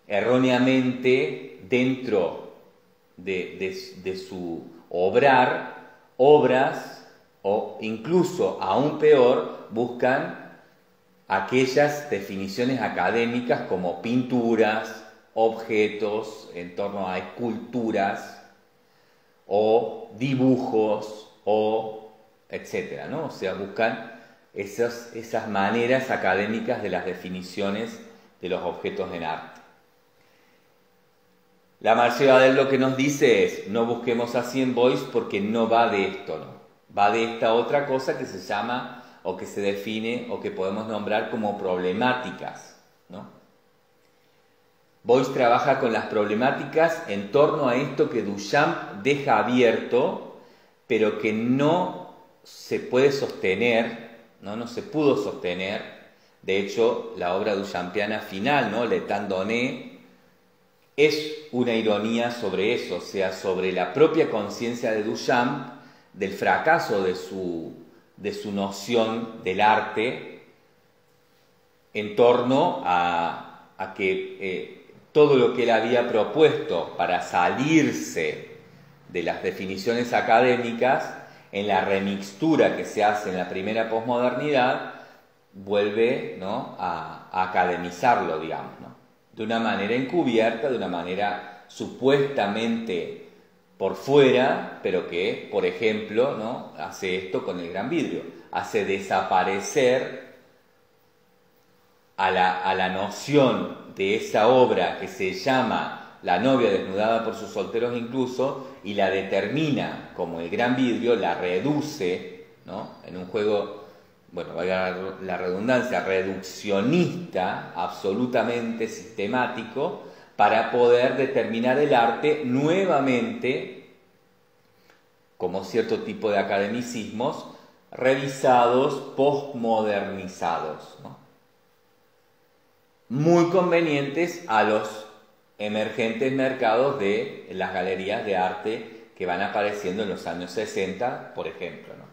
erróneamente dentro de su obras, o incluso aún peor, buscan aquellas definiciones académicas como pinturas, objetos en torno a esculturas o dibujos o etcétera, ¿no? O sea, buscan esas maneras académicas de las definiciones de los objetos en arte. Lamarche Badel lo que nos dice es: no busquemos así en Beuys porque no va de esto, ¿no? Va de esta otra cosa que se llama o que se define o que podemos nombrar como problemáticas, ¿no? Beuys trabaja con las problemáticas en torno a esto que Duchamp deja abierto, pero que no se puede sostener, no se pudo sostener De hecho, la obra duchampiana final, ¿no? L'état donné, es una ironía sobre eso, o sea, sobre la propia conciencia de Duchamp, del fracaso de su noción del arte en torno a que todo lo que él había propuesto para salirse de las definiciones académicas, en la remixtura que se hace en la primera posmodernidad, vuelve, ¿no?, a academizarlo, digamos, ¿no?, de una manera encubierta, de una manera supuestamente por fuera, pero que, por ejemplo, ¿no?, hace esto con el gran vidrio, hace desaparecer a la noción de esa obra que se llama La novia desnudada por sus solteros incluso, y la determina como el gran vidrio, la reduce, ¿no?, en un juego, bueno, valga la redundancia, reduccionista, absolutamente sistemático, para poder determinar el arte nuevamente como cierto tipo de academicismos revisados, postmodernizados, ¿no?, muy convenientes a los emergentes mercados de las galerías de arte que van apareciendo en los años 60, por ejemplo, ¿no?,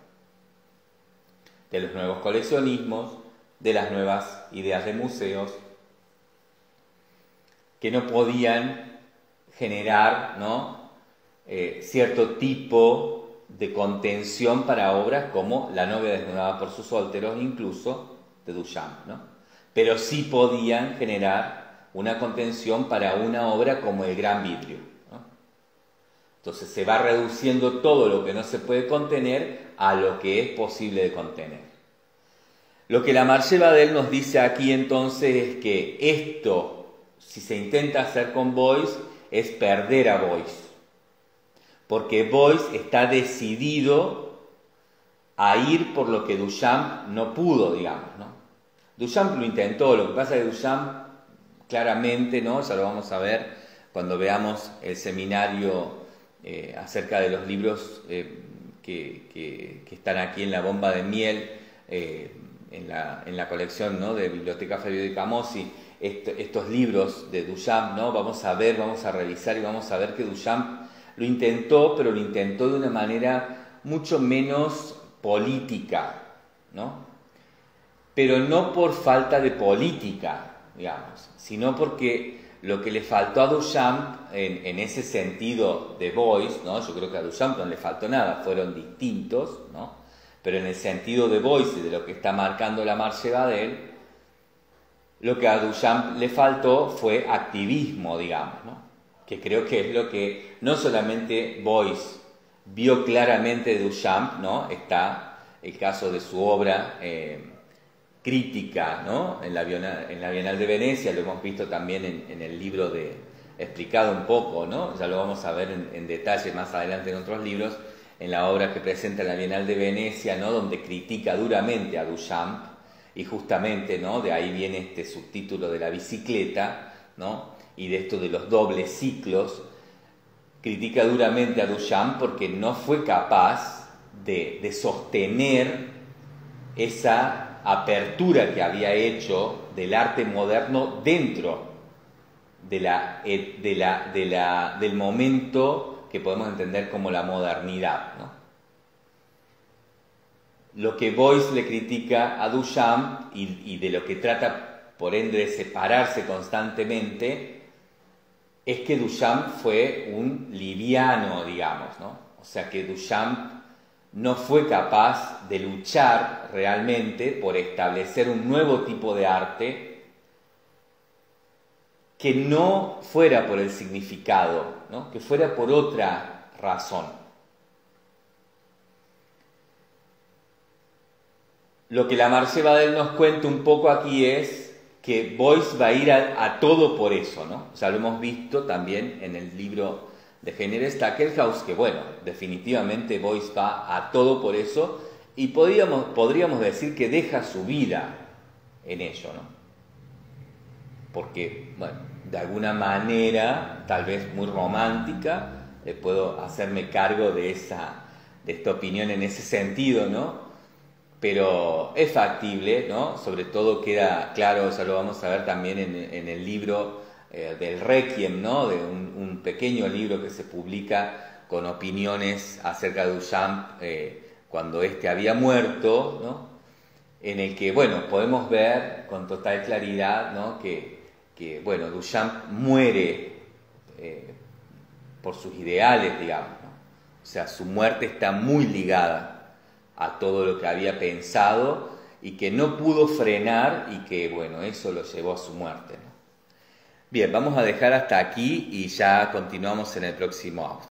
de los nuevos coleccionismos, de las nuevas ideas de museos, que no podían generar, ¿no?, cierto tipo de contención para obras como La novia desnudada por sus solteros, incluso de Duchamp, ¿no?, pero sí podían generar una contención para una obra como El gran vidrio, ¿no? Entonces se va reduciendo todo lo que no se puede contener a lo que es posible de contener. Lo que Lamarche Badel nos dice aquí entonces es que esto, si se intenta hacer con Beuys, es perder a Beuys, porque Beuys está decidido a ir por lo que Duchamp no pudo, digamos, ¿no? Duchamp lo intentó, lo que pasa es que Duchamp claramente, ¿no?, ya lo vamos a ver cuando veamos el seminario acerca de los libros que están aquí en la bomba de miel, en la colección, ¿no?, de Biblioteca Fabio de Camossi, estos libros de Duchamp, ¿no?, vamos a revisar y vamos a ver que Duchamp lo intentó, pero lo intentó de una manera mucho menos política, ¿no?, pero no por falta de política, digamos, sino porque lo que le faltó a Duchamp en ese sentido de Beuys, ¿no?, yo creo que a Duchamp no le faltó nada, fueron distintos, ¿no?, pero en el sentido de Beuys y de lo que está marcando Lamarche Badel, lo que a Duchamp le faltó fue activismo, digamos, ¿no?, que creo que es lo que no solamente Beuys vio claramente de Duchamp, ¿no?, está el caso de su obra crítica, ¿no?, en la Bienal de Venecia, lo hemos visto también en el libro explicado un poco, ¿no?, ya lo vamos a ver en detalle más adelante en otros libros, en la obra que presenta en la Bienal de Venecia, ¿no?, donde critica duramente a Duchamp, y justamente, ¿no?, de ahí viene este subtítulo de la bicicleta, ¿no?, y de esto de los dobles ciclos. Critica duramente a Duchamp porque no fue capaz de sostener esa apertura que había hecho del arte moderno dentro del momento que podemos entender como la modernidad, ¿no? Lo que Beuys le critica a Duchamp y de lo que trata, por ende, de separarse constantemente, es que Duchamp fue un liviano, digamos, ¿no? O sea, que Duchamp no fue capaz de luchar realmente por establecer un nuevo tipo de arte que no fuera por el significado, ¿no?, que fuera por otra razón. Lo que Lamarche Badel nos cuenta un poco aquí es que Beuys va a ir a todo por eso, ¿no? O sea, lo hemos visto también en el libro de Heiner Stackelhaus, que bueno, definitivamente Beuys va a todo por eso, y podríamos decir que deja su vida en ello, ¿no? Porque, bueno, de alguna manera, tal vez muy romántica, puedo hacerme cargo de esta opinión en ese sentido, ¿no? pero es factible, ¿no? Sobre todo queda claro, ya lo vamos a ver también en el libro del Requiem, ¿no? De un pequeño libro que se publica con opiniones acerca de Duchamp cuando éste había muerto, ¿no? En el que, bueno, podemos ver con total claridad, ¿no? que bueno, Duchamp muere por sus ideales, digamos, ¿no? O sea, su muerte está muy ligada a todo lo que había pensado y que no pudo frenar y que, bueno, eso lo llevó a su muerte, ¿no? Bien, vamos a dejar hasta aquí y ya continuamos en el próximo audio.